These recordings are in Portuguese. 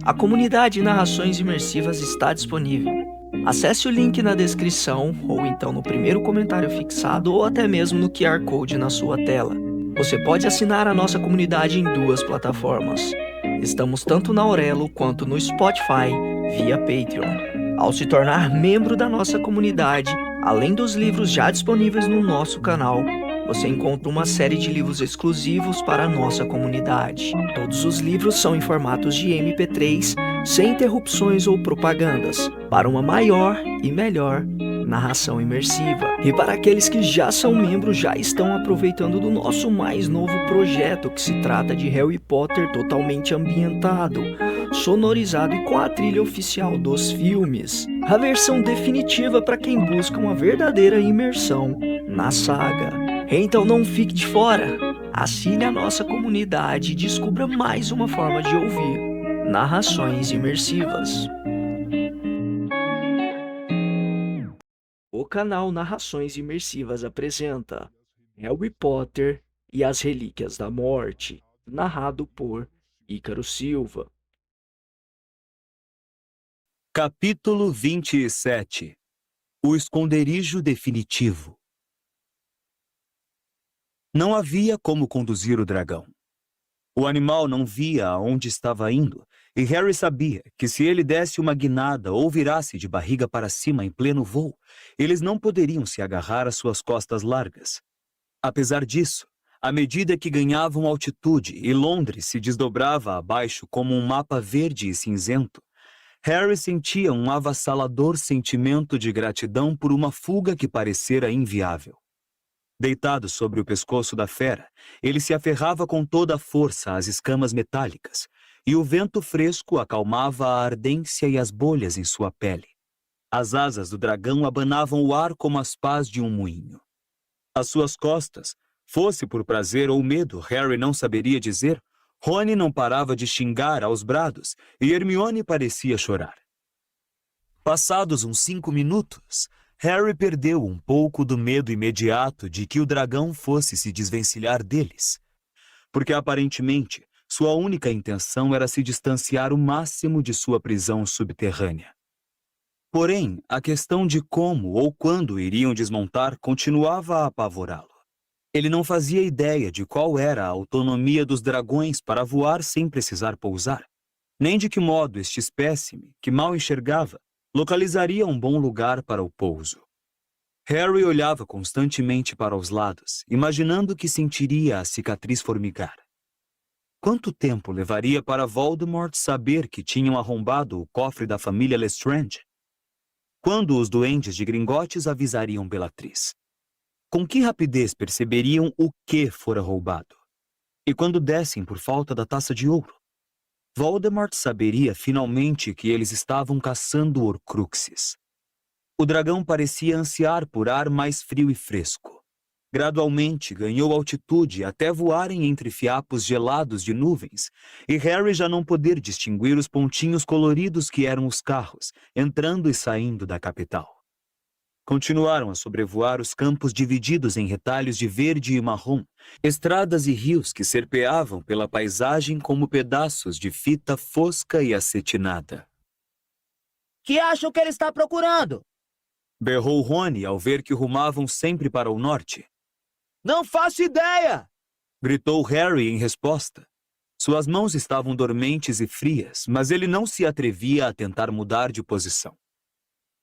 A comunidade Narrações Imersivas está disponível. Acesse o link na descrição, ou então no primeiro comentário fixado, ou até mesmo no QR Code na sua tela. Você pode assinar a nossa comunidade em duas plataformas. Estamos tanto na Aurelo quanto no Spotify, via Patreon. Ao se tornar membro da nossa comunidade, além dos livros já disponíveis no nosso canal, você encontra uma série de livros exclusivos para a nossa comunidade. Todos os livros são em formatos de MP3, sem interrupções ou propagandas, para uma maior e melhor narração imersiva. E para aqueles que já são membros, já estão aproveitando do nosso mais novo projeto, que se trata de Harry Potter totalmente ambientado, sonorizado e com a trilha oficial dos filmes. A versão definitiva para quem busca uma verdadeira imersão na saga. Então não fique de fora. Assine a nossa comunidade e descubra mais uma forma de ouvir narrações imersivas. O canal Narrações Imersivas apresenta Harry Potter e as Relíquias da Morte, narrado por Ícaro Silva. Capítulo 27. O esconderijo definitivo. Não havia como conduzir o dragão. O animal não via aonde estava indo, e Harry sabia que se ele desse uma guinada ou virasse de barriga para cima em pleno voo, eles não poderiam se agarrar às suas costas largas. Apesar disso, à medida que ganhavam altitude e Londres se desdobrava abaixo como um mapa verde e cinzento, Harry sentia um avassalador sentimento de gratidão por uma fuga que parecera inviável. Deitado sobre o pescoço da fera, ele se aferrava com toda a força às escamas metálicas, e o vento fresco acalmava a ardência e as bolhas em sua pele. As asas do dragão abanavam o ar como as pás de um moinho. Às suas costas, fosse por prazer ou medo, Harry não saberia dizer, Rony não parava de xingar aos brados, e Hermione parecia chorar. Passados uns 5 minutos, Harry perdeu um pouco do medo imediato de que o dragão fosse se desvencilhar deles, porque aparentemente sua única intenção era se distanciar o máximo de sua prisão subterrânea. Porém, a questão de como ou quando iriam desmontar continuava a apavorá-lo. Ele não fazia ideia de qual era a autonomia dos dragões para voar sem precisar pousar, nem de que modo este espécime, que mal enxergava, localizaria um bom lugar para o pouso. Harry olhava constantemente para os lados, imaginando que sentiria a cicatriz formigar. Quanto tempo levaria para Voldemort saber que tinham arrombado o cofre da família Lestrange? Quando os duendes de Gringotts avisariam Bellatrix? Com que rapidez perceberiam o que fora roubado? E quando dessem por falta da taça de ouro? Voldemort saberia finalmente que eles estavam caçando Horcruxes. O dragão parecia ansiar por ar mais frio e fresco. Gradualmente ganhou altitude até voarem entre fiapos gelados de nuvens, e Harry já não poder distinguir os pontinhos coloridos que eram os carros, entrando e saindo da capital. Continuaram a sobrevoar os campos divididos em retalhos de verde e marrom, estradas e rios que serpeavam pela paisagem como pedaços de fita fosca e acetinada. Que acham que ele está procurando? Berrou Rony ao ver que rumavam sempre para o norte. Não faço ideia! Gritou Harry em resposta. Suas mãos estavam dormentes e frias, mas ele não se atrevia a tentar mudar de posição.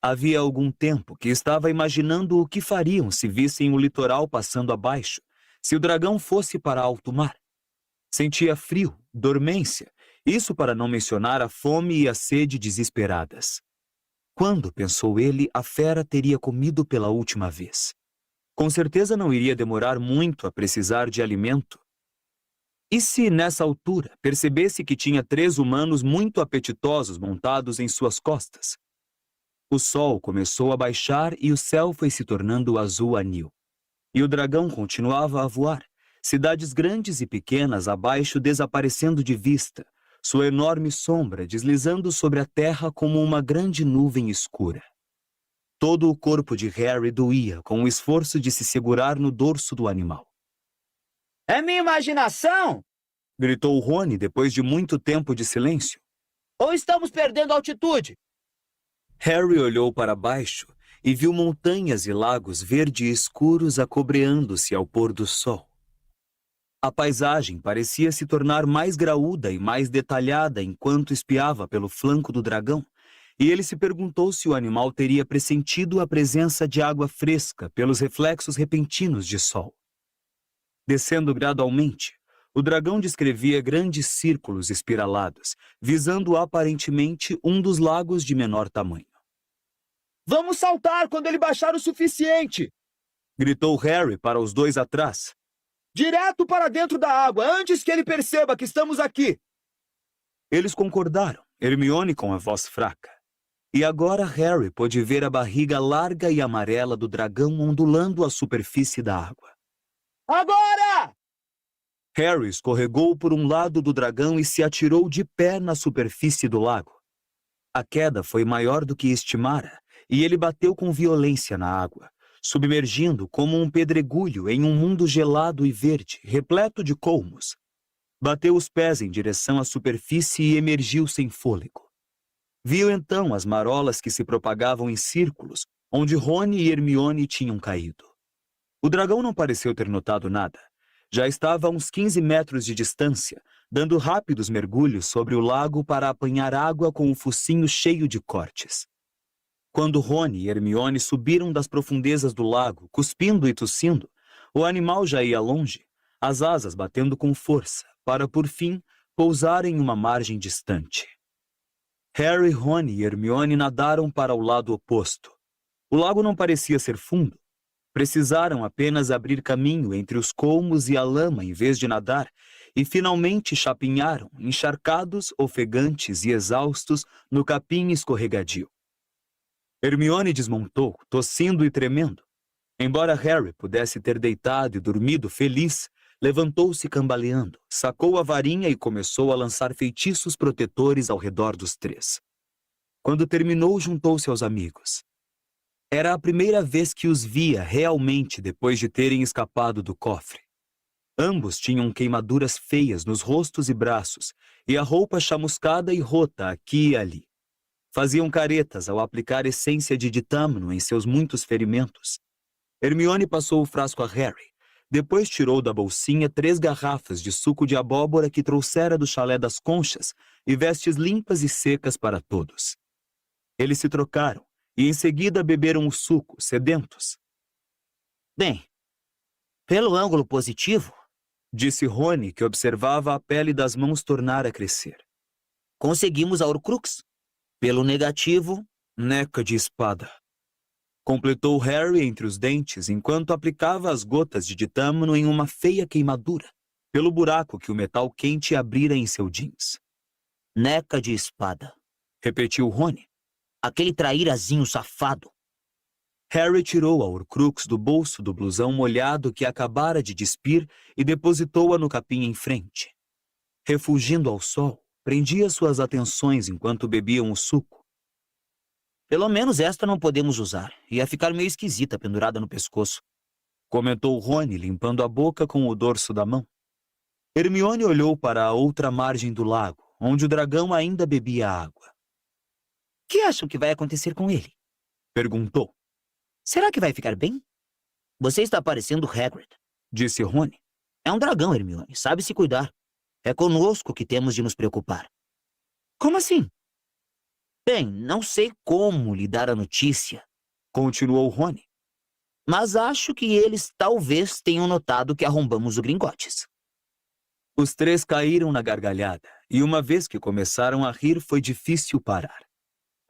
Havia algum tempo que estava imaginando o que fariam se vissem o litoral passando abaixo, se o dragão fosse para alto mar. Sentia frio, dormência, isso para não mencionar a fome e a sede desesperadas. Quando, pensou ele, a fera teria comido pela última vez? Com certeza não iria demorar muito a precisar de alimento. E se, nessa altura, percebesse que tinha 3 humanos muito apetitosos montados em suas costas? O sol começou a baixar e o céu foi se tornando azul anil. E o dragão continuava a voar, cidades grandes e pequenas abaixo desaparecendo de vista, sua enorme sombra deslizando sobre a terra como uma grande nuvem escura. Todo o corpo de Harry doía com o esforço de se segurar no dorso do animal. É minha imaginação? Gritou Rony depois de muito tempo de silêncio. Ou estamos perdendo altitude? Harry olhou para baixo e viu montanhas e lagos verde escuros acobreando-se ao pôr do sol. A paisagem parecia se tornar mais graúda e mais detalhada enquanto espiava pelo flanco do dragão, e ele se perguntou se o animal teria pressentido a presença de água fresca pelos reflexos repentinos de sol. Descendo gradualmente, o dragão descrevia grandes círculos espiralados, visando aparentemente um dos lagos de menor tamanho. Vamos saltar quando ele baixar o suficiente! Gritou Harry para os dois atrás. Direto para dentro da água, antes que ele perceba que estamos aqui! Eles concordaram, Hermione com a voz fraca. E agora Harry pôde ver a barriga larga e amarela do dragão ondulando à superfície da água. Agora! Harry escorregou por um lado do dragão e se atirou de pé na superfície do lago. A queda foi maior do que estimara, e ele bateu com violência na água, submergindo como um pedregulho em um mundo gelado e verde, repleto de colmos. Bateu os pés em direção à superfície e emergiu sem fôlego. Viu então as marolas que se propagavam em círculos, onde Rony e Hermione tinham caído. O dragão não pareceu ter notado nada. Já estava a uns 15 metros de distância, dando rápidos mergulhos sobre o lago para apanhar água com o focinho cheio de cortes. Quando Rony e Hermione subiram das profundezas do lago, cuspindo e tossindo, o animal já ia longe, as asas batendo com força, para, por fim, pousar em uma margem distante. Harry, Rony e Hermione nadaram para o lado oposto. O lago não parecia ser fundo. Precisaram apenas abrir caminho entre os colmos e a lama em vez de nadar, e finalmente chapinharam, encharcados, ofegantes e exaustos, no capim escorregadio. Hermione desmontou, tossindo e tremendo. Embora Harry pudesse ter deitado e dormido feliz, levantou-se cambaleando, sacou a varinha e começou a lançar feitiços protetores ao redor dos três. Quando terminou, juntou-se aos amigos. Era a primeira vez que os via realmente depois de terem escapado do cofre. Ambos tinham queimaduras feias nos rostos e braços, e a roupa chamuscada e rota aqui e ali. Faziam caretas ao aplicar essência de ditâmino em seus muitos ferimentos. Hermione passou o frasco a Harry. Depois tirou da bolsinha 3 garrafas de suco de abóbora que trouxera do chalé das Conchas e vestes limpas e secas para todos. Eles se trocaram e em seguida beberam o suco, sedentos. Bem, pelo ângulo positivo, disse Rony, que observava a pele das mãos tornar a crescer. Conseguimos a Horcrux. Pelo negativo, neca de espada. Completou Harry entre os dentes enquanto aplicava as gotas de ditâmino em uma feia queimadura, pelo buraco que o metal quente abrira em seu jeans. Neca de espada, repetiu Rony. Aquele traírazinho safado. Harry tirou a Horcrux do bolso do blusão molhado que acabara de despir e depositou-a no capim em frente. Refugindo ao sol, prendia suas atenções enquanto bebiam o suco. Pelo menos esta não podemos usar. Ia ficar meio esquisita pendurada no pescoço. Comentou Rony, limpando a boca com o dorso da mão. Hermione olhou para a outra margem do lago, onde o dragão ainda bebia água. O que acham que vai acontecer com ele? Perguntou. Será que vai ficar bem? Você está parecendo Hagrid, disse Rony. É um dragão, Hermione. Sabe se cuidar. É conosco que temos de nos preocupar. Como assim? Bem, não sei como lhe dar a notícia, continuou Rony. Mas acho que eles talvez tenham notado que arrombamos o Gringotts. Os 3 caíram na gargalhada, e uma vez que começaram a rir foi difícil parar.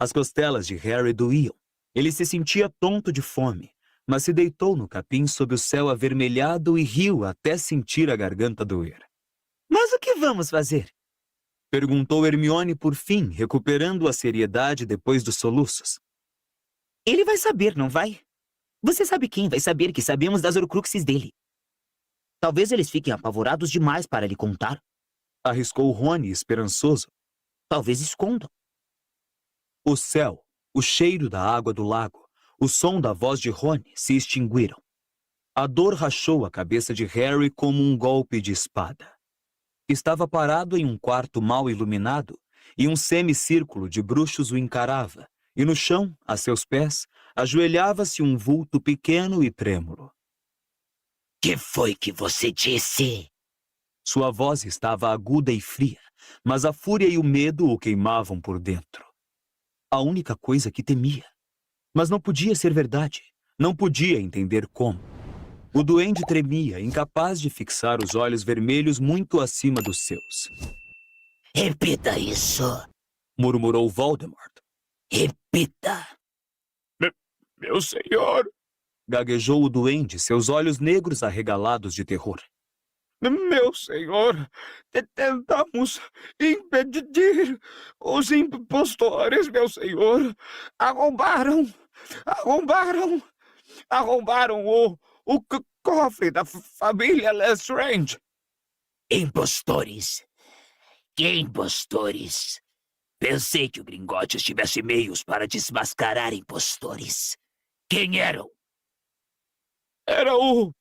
As costelas de Harry doíam. Ele se sentia tonto de fome, mas se deitou no capim sob o céu avermelhado e riu até sentir a garganta doer. Mas o que vamos fazer? Perguntou Hermione por fim, recuperando a seriedade depois dos soluços. Ele vai saber, não vai? Você sabe quem vai saber que sabemos das Horcruxes dele. Talvez eles fiquem apavorados demais para lhe contar. Arriscou Rony, esperançoso. Talvez escondam. O céu, o cheiro da água do lago, o som da voz de Rony se extinguiram. A dor rachou a cabeça de Harry como um golpe de espada. Estava parado em um quarto mal iluminado e um semicírculo de bruxos o encarava, e no chão, a seus pés, ajoelhava-se um vulto pequeno e trêmulo. Que foi que você disse? Sua voz estava aguda e fria, mas a fúria e o medo o queimavam por dentro. A única coisa que temia. Mas não podia ser verdade. Não podia entender como. O duende tremia, incapaz de fixar os olhos vermelhos muito acima dos seus. Repita isso. Murmurou Voldemort. Repita. Meu senhor! Gaguejou o duende, seus olhos negros arregalados de terror. Meu senhor, tentamos impedir os impostores, meu senhor. Arrombaram o cofre da família Lestrange. Impostores. Que impostores? Pensei que o Gringotes tivesse meios para desmascarar impostores. Quem eram? Era o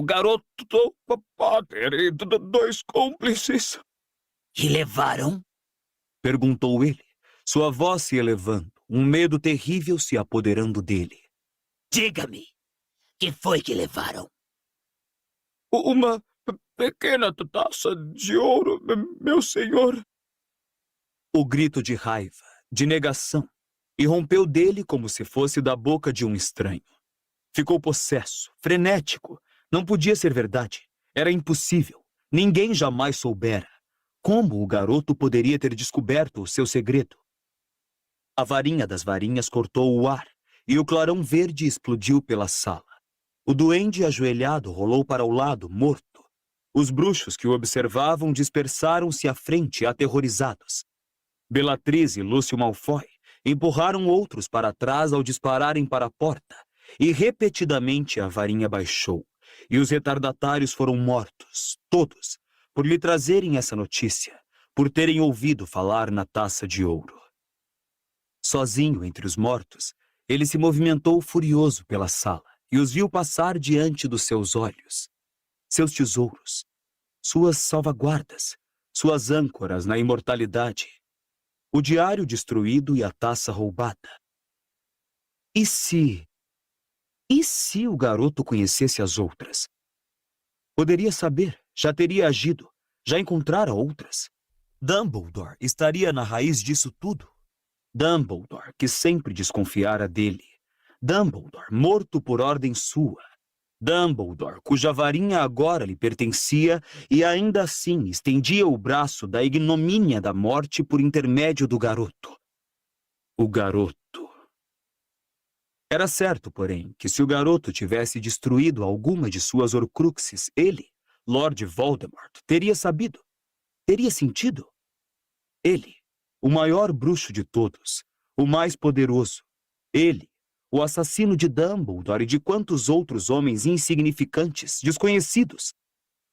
garoto do Potter e dois cúmplices. E levaram? Perguntou ele, sua voz se elevando, um medo terrível se apoderando dele. Diga-me, que foi que levaram? Uma pequena taça de ouro, meu senhor. O grito de raiva, de negação, irrompeu dele como se fosse da boca de um estranho. Ficou possesso, frenético. Não podia ser verdade. Era impossível. Ninguém jamais soubera. Como o garoto poderia ter descoberto o seu segredo? A varinha das varinhas cortou o ar, e o clarão verde explodiu pela sala. O duende ajoelhado rolou para o lado, morto. Os bruxos que o observavam dispersaram-se à frente, aterrorizados. Bellatrix e Lúcio Malfoy empurraram outros para trás ao dispararem para a porta, e repetidamente a varinha baixou, e os retardatários foram mortos, todos, por lhe trazerem essa notícia, por terem ouvido falar na taça de ouro. Sozinho entre os mortos, ele se movimentou furioso pela sala, e os viu passar diante dos seus olhos. Seus tesouros, suas salvaguardas, suas âncoras na imortalidade, o diário destruído e a taça roubada. E se o garoto conhecesse as outras? Poderia saber, já teria agido, já encontrara outras. Dumbledore estaria na raiz disso tudo. Dumbledore, que sempre desconfiara dele. Dumbledore, morto por ordem sua. Dumbledore, cuja varinha agora lhe pertencia e ainda assim estendia o braço da ignomínia da morte por intermédio do garoto. O garoto. Era certo, porém, que se o garoto tivesse destruído alguma de suas Horcruxes, ele, Lord Voldemort, teria sabido, teria sentido. Ele, o maior bruxo de todos, o mais poderoso, ele, o assassino de Dumbledore e de quantos outros homens insignificantes, desconhecidos.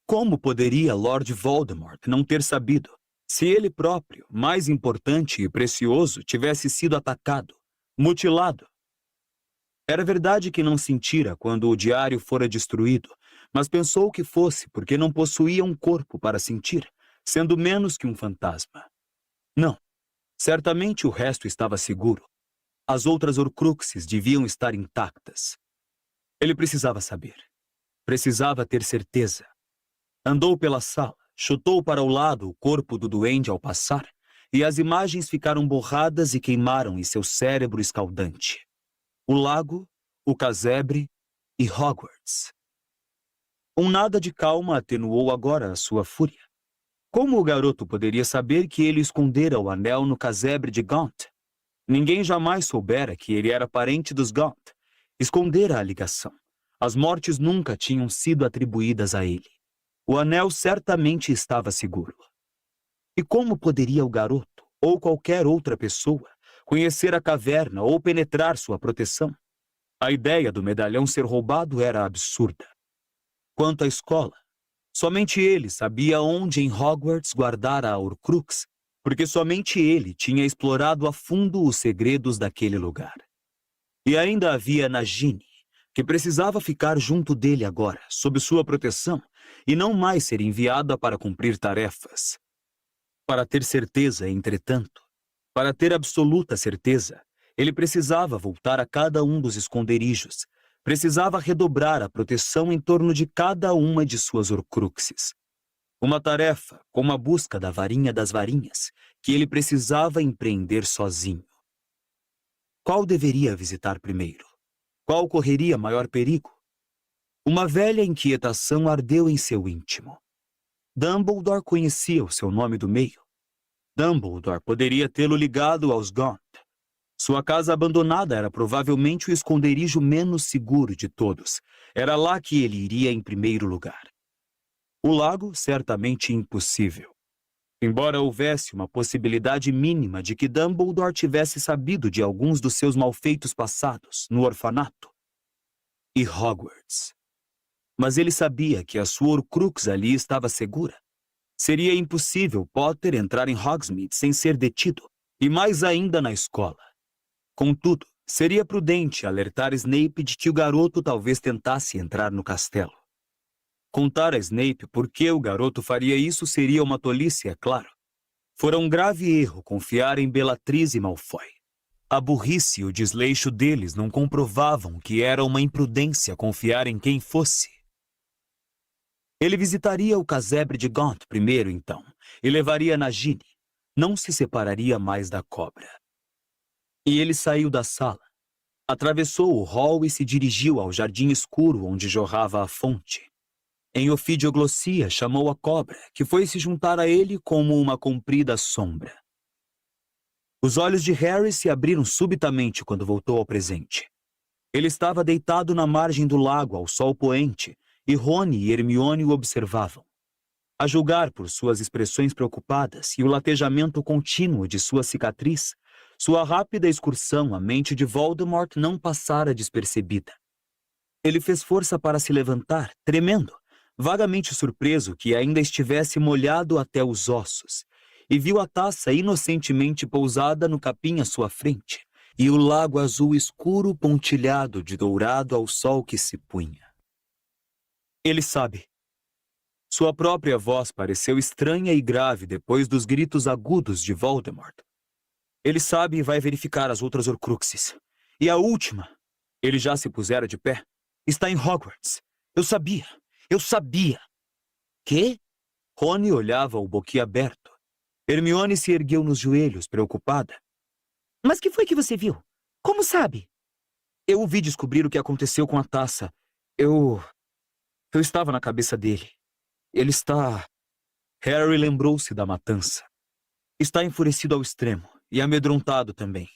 Como poderia Lord Voldemort não ter sabido, se ele próprio, mais importante e precioso, tivesse sido atacado, mutilado? Era verdade que não sentira quando o diário fora destruído, mas pensou que fosse porque não possuía um corpo para sentir, sendo menos que um fantasma. Não, certamente o resto estava seguro. As outras Horcruxes deviam estar intactas. Ele precisava saber. Precisava ter certeza. Andou pela sala, chutou para o lado o corpo do duende ao passar, e as imagens ficaram borradas e queimaram em seu cérebro escaldante. O lago, o casebre e Hogwarts. Um nada de calma atenuou agora a sua fúria. Como o garoto poderia saber que ele escondera o anel no casebre de Gaunt? Ninguém jamais soubera que ele era parente dos Gaunt. Escondera a ligação. As mortes nunca tinham sido atribuídas a ele. O anel certamente estava seguro. E como poderia o garoto, ou qualquer outra pessoa, conhecer a caverna ou penetrar sua proteção? A ideia do medalhão ser roubado era absurda. Quanto à escola, somente ele sabia onde em Hogwarts guardara a Horcrux, porque somente ele tinha explorado a fundo os segredos daquele lugar. E ainda havia Nagini, que precisava ficar junto dele agora, sob sua proteção, e não mais ser enviada para cumprir tarefas. Para ter certeza, entretanto, para ter absoluta certeza, ele precisava voltar a cada um dos esconderijos, precisava redobrar a proteção em torno de cada uma de suas horcruxes. Uma tarefa, como a busca da varinha das varinhas, que ele precisava empreender sozinho. Qual deveria visitar primeiro? Qual correria maior perigo? Uma velha inquietação ardeu em seu íntimo. Dumbledore conhecia o seu nome do meio. Dumbledore poderia tê-lo ligado aos Gaunt. Sua casa abandonada era provavelmente o esconderijo menos seguro de todos. Era lá que ele iria em primeiro lugar. O lago, certamente impossível. Embora houvesse uma possibilidade mínima de que Dumbledore tivesse sabido de alguns dos seus malfeitos passados no orfanato. E Hogwarts. Mas ele sabia que a sua Horcrux ali estava segura. Seria impossível Potter entrar em Hogsmeade sem ser detido, e mais ainda na escola. Contudo, seria prudente alertar Snape de que o garoto talvez tentasse entrar no castelo. Contar a Snape por que o garoto faria isso seria uma tolice, é claro. Fora um grave erro confiar em Bellatrix e Malfoy. A burrice e o desleixo deles não comprovavam que era uma imprudência confiar em quem fosse. Ele visitaria o casebre de Gaunt primeiro, então, e levaria Nagini. Não se separaria mais da cobra. E ele saiu da sala, atravessou o hall e se dirigiu ao jardim escuro onde jorrava a fonte. Em ofidioglossia chamou a cobra, que foi se juntar a ele como uma comprida sombra. Os olhos de Harry se abriram subitamente quando voltou ao presente. Ele estava deitado na margem do lago ao sol poente, e Rony e Hermione o observavam. A julgar por suas expressões preocupadas e o latejamento contínuo de sua cicatriz, sua rápida excursão à mente de Voldemort não passara despercebida. Ele fez força para se levantar, tremendo, vagamente surpreso que ainda estivesse molhado até os ossos, e viu a taça inocentemente pousada no capim à sua frente, e o lago azul escuro pontilhado de dourado ao sol que se punha. Ele sabe. Sua própria voz pareceu estranha e grave depois dos gritos agudos de Voldemort. Ele sabe e vai verificar as outras Horcruxes. E a última, ele já se pusera de pé, está em Hogwarts. Eu sabia. Eu sabia. Quê? Rony olhava-o boquiaberto. Hermione se ergueu nos joelhos, preocupada. Mas que foi que você viu? Como sabe? Eu o vi descobrir o que aconteceu com a taça. Eu estava na cabeça dele. Ele está... Harry lembrou-se da matança. Está enfurecido ao extremo, e amedrontado também.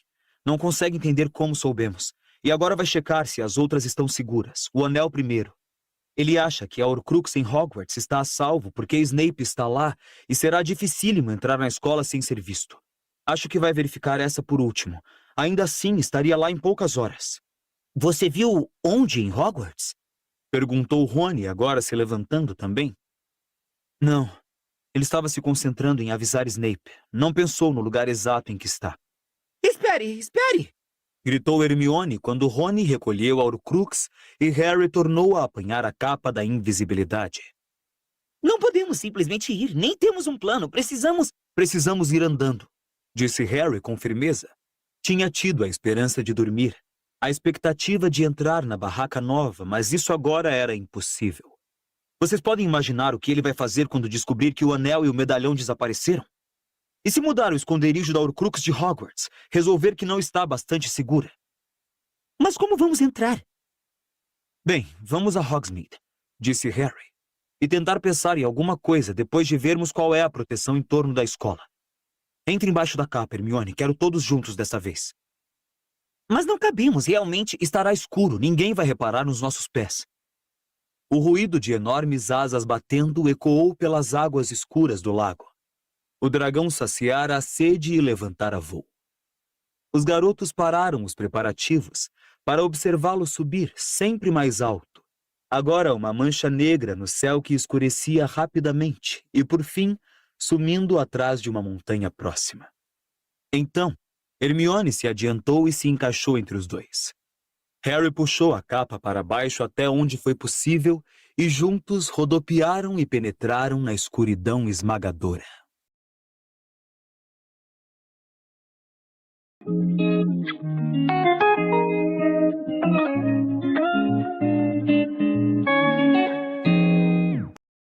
Não consegue entender como soubemos. E agora vai checar se as outras estão seguras. O anel primeiro. Ele acha que a Horcrux em Hogwarts está a salvo porque Snape está lá e será dificílimo entrar na escola sem ser visto. Acho que vai verificar essa por último. Ainda assim, estaria lá em poucas horas. Você viu onde em Hogwarts? Perguntou Rony, agora se levantando também. Não. Ele estava se concentrando em avisar Snape. Não pensou no lugar exato em que está. Espere, espere! Gritou Hermione quando Rony recolheu a Horcrux e Harry tornou a apanhar a capa da invisibilidade. Não podemos simplesmente ir, nem temos um plano, Precisamos ir andando, disse Harry com firmeza. Tinha tido a esperança de dormir, a expectativa de entrar na barraca nova, mas isso agora era impossível. Vocês podem imaginar o que ele vai fazer quando descobrir que o anel e o medalhão desapareceram? E se mudar o esconderijo da Horcrux de Hogwarts, resolver que não está bastante segura? Mas como vamos entrar? Bem, vamos a Hogsmeade, disse Harry, e tentar pensar em alguma coisa depois de vermos qual é a proteção em torno da escola. Entre embaixo da capa, Hermione, quero todos juntos dessa vez. Mas não cabemos, realmente estará escuro, ninguém vai reparar nos nossos pés. O ruído de enormes asas batendo ecoou pelas águas escuras do lago. O dragão saciara a sede e levantara voo. Os garotos pararam os preparativos para observá-lo subir sempre mais alto. Agora uma mancha negra no céu que escurecia rapidamente e, por fim, sumindo atrás de uma montanha próxima. Então, Hermione se adiantou e se encaixou entre os dois. Harry puxou a capa para baixo até onde foi possível e juntos rodopiaram e penetraram na escuridão esmagadora.